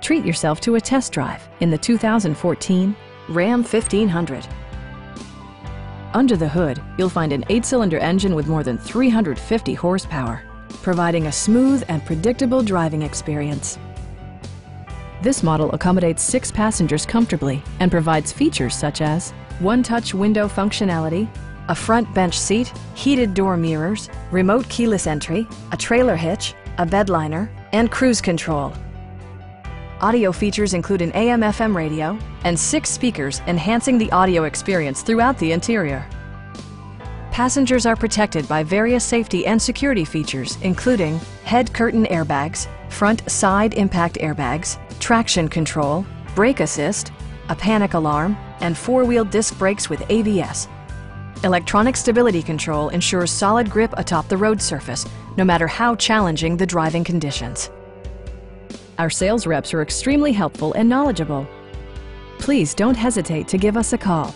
Treat yourself to a test drive in the 2014 Ram 1500. Under the hood, you'll find an 8-cylinder engine with more than 350 horsepower, providing a smooth and predictable driving experience. This model accommodates 6 passengers comfortably and provides features such as one-touch window functionality, a front bench seat, heated door mirrors, remote keyless entry, a trailer hitch, a bed liner, and cruise control. Audio features include an AM/FM radio and 6 speakers, enhancing the audio experience throughout the interior. Passengers are protected by various safety and security features, including head curtain airbags, front side impact airbags, traction control, brake assist, a panic alarm, and 4-wheel disc brakes with ABS. Electronic stability control ensures solid grip atop the road surface, no matter how challenging the driving conditions. Our sales reps are extremely helpful and knowledgeable. Please don't hesitate to give us a call.